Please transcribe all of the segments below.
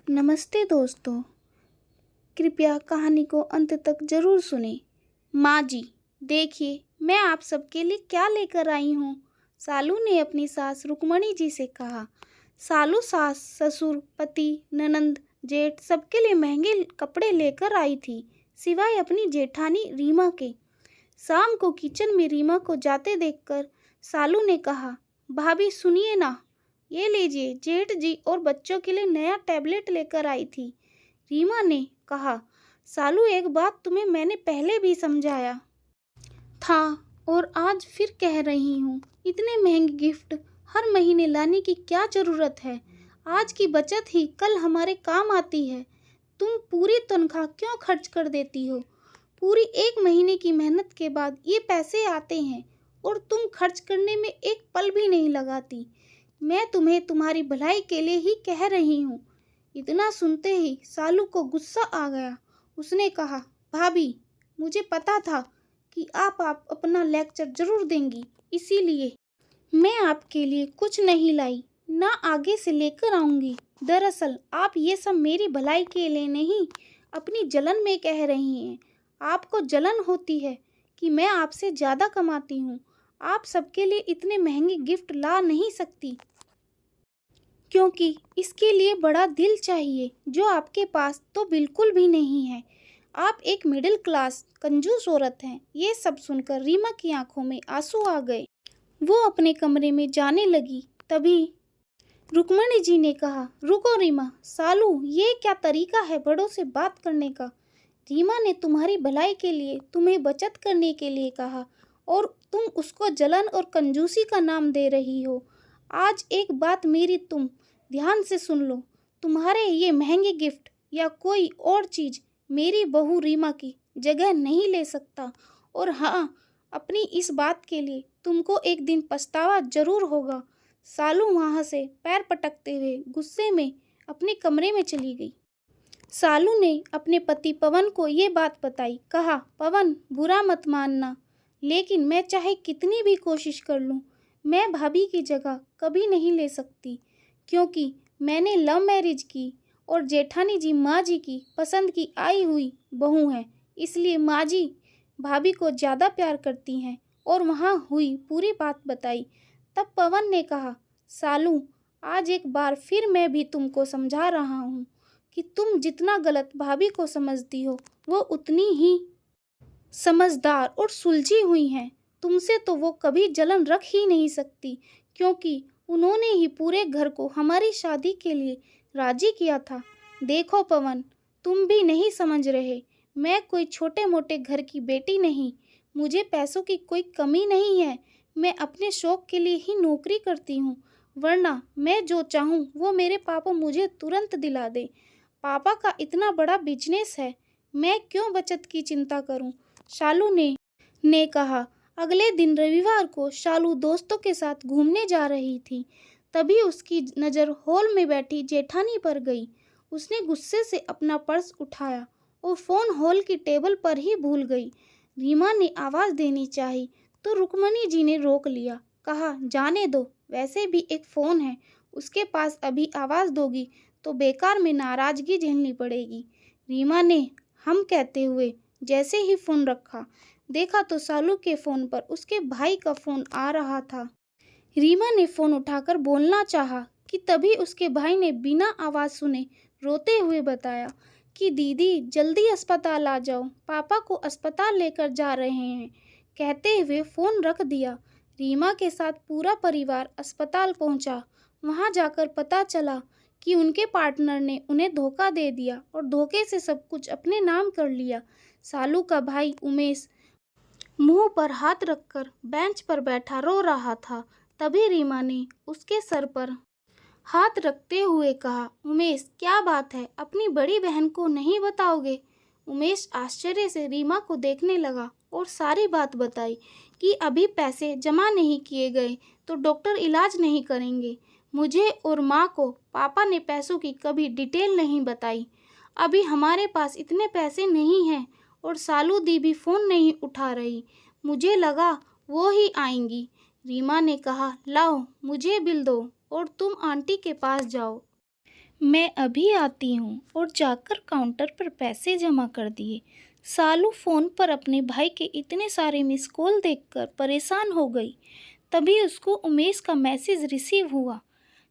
नमस्ते दोस्तों, कृपया कहानी को अंत तक ज़रूर सुनें। माँ जी, देखिए मैं आप सबके लिए क्या लेकर आई हूँ। सालू ने अपनी सास रुक्मणी जी से कहा। सालू सास, ससुर, पति, ननंद, जेठ सबके लिए महंगे कपड़े लेकर आई थी, सिवाय अपनी जेठानी रीमा के। शाम को किचन में रीमा को जाते देखकर सालू ने कहा, भाभी सुनिए ना, ये लीजिए, जेठ जी और बच्चों के लिए नया टैबलेट लेकर आई थी। रीमा ने कहा, सालू एक बात तुम्हें मैंने पहले भी समझाया था और आज फिर कह रही हूँ, इतने महंगे गिफ्ट हर महीने लाने की क्या ज़रूरत है। आज की बचत ही कल हमारे काम आती है। तुम पूरी तनख्वाह क्यों खर्च कर देती हो? पूरी एक महीने की मेहनत के बाद ये पैसे आते हैं और तुम खर्च करने में एक पल भी नहीं लगाती। मैं तुम्हें तुम्हारी भलाई के लिए ही कह रही हूँ। इतना सुनते ही सालू को गुस्सा आ गया। उसने कहा, भाभी, मुझे पता था कि आप अपना लेक्चर जरूर देंगी, इसीलिए मैं आपके लिए कुछ नहीं लाई, ना आगे से लेकर आऊंगी। दरअसल आप ये सब मेरी भलाई के लिए नहीं, अपनी जलन में कह रही हैं। आपको जलन होती है कि मैं आपसे ज़्यादा कमाती हूँ। आप सबके लिए इतने महंगे गिफ्ट ला नहीं सकती, क्योंकि इसके लिए बड़ा दिल चाहिए, जो आपके पास तो बिल्कुल भी नहीं है। आप एक मिडिल क्लास कंजूस औरत हैं। ये सब सुनकर रीमा की आंखों में आंसू आ गए। वो अपने कमरे में जाने लगी। तभी रुक्मणी जी ने कहा, रुको रीमा, सालू ये क्या तरीका है बड़ों से बात करने का। रीमा ने तुम्हारी भलाई के लिए तुम्हें बचत करने के लिए कहा और तुम उसको जलन और कंजूसी का नाम दे रही हो। आज एक बात मेरी तुम ध्यान से सुन लो। तुम्हारे ये महंगे गिफ्ट या कोई और चीज़ मेरी बहू रीमा की जगह नहीं ले सकता। और हाँ, अपनी इस बात के लिए तुमको एक दिन पछतावा जरूर होगा। सालू वहाँ से पैर पटकते हुए गुस्से में अपने कमरे में चली गई। सालू ने अपने पति पवन को ये बात बताई। कहा, पवन, बुरा मत मानना, लेकिन मैं चाहे कितनी भी कोशिश कर लूँ, मैं भाभी की जगह कभी नहीं ले सकती, क्योंकि मैंने लव मैरिज की और जेठानी जी माँ जी की पसंद की आई हुई बहू हैं। इसलिए माँ जी भाभी को ज़्यादा प्यार करती हैं। और वहाँ हुई पूरी बात बताई। तब पवन ने कहा, सालू, आज एक बार फिर मैं भी तुमको समझा रहा हूँ कि तुम जितना गलत भाभी को समझती हो, वो उतनी ही समझदार और सुलझी हुई हैं। तुमसे तो वो कभी जलन रख ही नहीं सकती, क्योंकि उन्होंने ही पूरे घर को हमारी शादी के लिए राजी किया था। देखो पवन, तुम भी नहीं समझ रहे। मैं कोई छोटे मोटे घर की बेटी नहीं। मुझे पैसों की कोई कमी नहीं है। मैं अपने शौक के लिए ही नौकरी करती हूँ, वरना मैं जो चाहूँ वो मेरे पापा मुझे तुरंत दिला दे। पापा का इतना बड़ा बिजनेस है, मैं क्यों बचत की चिंता करूं? शालू ने कहा। अगले दिन रविवार को शालू दोस्तों के साथ घूमने जा रही थी। तभी उसकी नज़र हॉल में बैठी जेठानी पर गई। उसने गुस्से से अपना पर्स उठाया और फ़ोन हॉल की टेबल पर ही भूल गई। रीमा ने आवाज़ देनी चाही तो रुक्मणी जी ने रोक लिया। कहा, जाने दो, वैसे भी एक फ़ोन है, उसके पास अभी आवाज़ दोगी तो बेकार में नाराज़गी झेलनी पड़ेगी। रीमा ने हम कहते हुए जैसे ही फ़ोन रखा, देखा तो सालू के फ़ोन पर उसके भाई का फ़ोन आ रहा था। रीमा ने फ़ोन उठाकर बोलना चाहा कि तभी उसके भाई ने बिना आवाज़ सुने रोते हुए बताया कि दीदी जल्दी अस्पताल आ जाओ, पापा को अस्पताल लेकर जा रहे हैं। कहते हुए फ़ोन रख दिया। रीमा के साथ पूरा परिवार अस्पताल पहुंचा। वहां जाकर पता चला कि उनके पार्टनर ने उन्हें धोखा दे दिया और धोखे से सब कुछ अपने नाम कर लिया। सालू का भाई उमेश मुंह पर हाथ रखकर बेंच पर बैठा रो रहा था। तभी रीमा ने उसके सर पर हाथ रखते हुए कहा, उमेश, क्या बात है, अपनी बड़ी बहन को नहीं बताओगे? उमेश आश्चर्य से रीमा को देखने लगा और सारी बात बताई कि अभी पैसे जमा नहीं किए गए तो डॉक्टर इलाज नहीं करेंगे। मुझे और माँ को पापा ने पैसों की कभी डिटेल नहीं बताई। अभी हमारे पास इतने पैसे नहीं हैं और सालू दी भी फ़ोन नहीं उठा रही। मुझे लगा वो ही आएंगी। रीमा ने कहा, लाओ मुझे बिल दो और तुम आंटी के पास जाओ। मैं अभी आती हूँ। और जाकर काउंटर पर पैसे जमा कर दिए। सालू फ़ोन पर अपने भाई के इतने सारे मिस कॉल देखकर परेशान हो गई। तभी उसको उमेश का मैसेज रिसीव हुआ,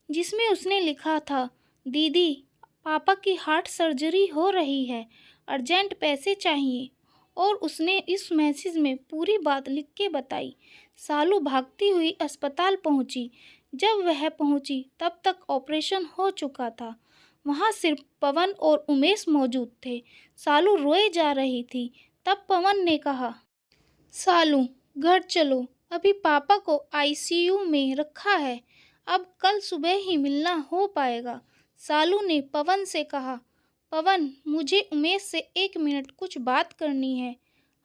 जिसमें उसने लिखा था, दीदी, पापा की हार्ट सर्जरी हो रही है, अर्जेंट पैसे चाहिए। और उसने इस मैसेज में पूरी बात लिख के बताई। सालू भागती हुई अस्पताल पहुंची। जब वह पहुंची तब तक ऑपरेशन हो चुका था। वहां सिर्फ पवन और उमेश मौजूद थे। सालू रोए जा रही थी। तब पवन ने कहा, सालू, घर चलो, अभी पापा को आईसीयू में रखा है, अब कल सुबह ही मिलना हो पाएगा। सालू ने पवन से कहा, पवन, मुझे उमेश से 1 मिनट कुछ बात करनी है।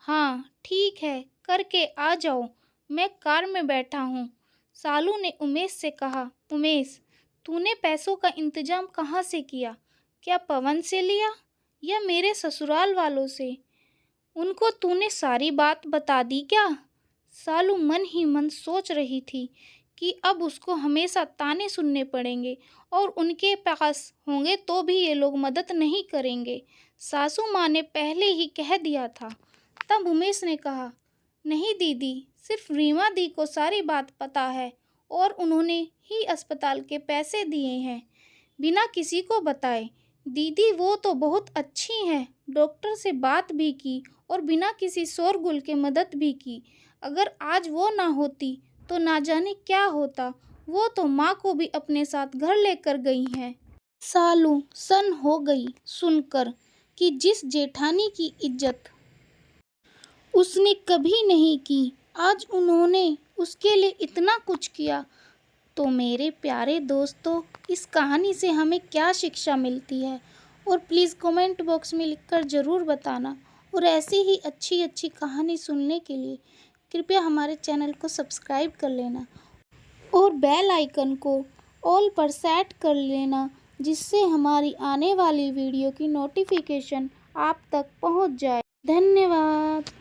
हाँ ठीक है, करके आ जाओ, मैं कार में बैठा हूँ। सालू ने उमेश से कहा, उमेश, तूने पैसों का इंतजाम कहाँ से किया? क्या पवन से लिया या मेरे ससुराल वालों से? उनको तूने सारी बात बता दी क्या? सालू मन ही मन सोच रही थी कि अब उसको हमेशा ताने सुनने पड़ेंगे और उनके पास होंगे तो भी ये लोग मदद नहीं करेंगे। सासू माँ ने पहले ही कह दिया था। तब उमेश ने कहा, नहीं दीदी, सिर्फ रीमा दी को सारी बात पता है और उन्होंने ही अस्पताल के पैसे दिए हैं, बिना किसी को बताए। दीदी, वो तो बहुत अच्छी हैं, डॉक्टर से बात भी की और बिना किसी शोरगुल के मदद भी की। अगर आज वो ना होती तो ना जाने क्या होता। वो तो माँ को भी अपने साथ घर लेकर गई हैं। सालू सन हो गई सुनकर कि जिस जेठानी की इज्जत उसने कभी नहीं की, आज उन्होंने उसके लिए इतना कुछ किया। तो मेरे प्यारे दोस्तों, इस कहानी से हमें क्या शिक्षा मिलती है? और प्लीज़ कमेंट बॉक्स में लिखकर ज़रूर बताना। और ऐसी ही अच्छी अच्छी कहानी सुनने के लिए कृपया हमारे चैनल को सब्सक्राइब कर लेना और बेल आइकन को ऑल पर सेट कर लेना, जिससे हमारी आने वाली वीडियो की नोटिफिकेशन आप तक पहुंच जाए। धन्यवाद।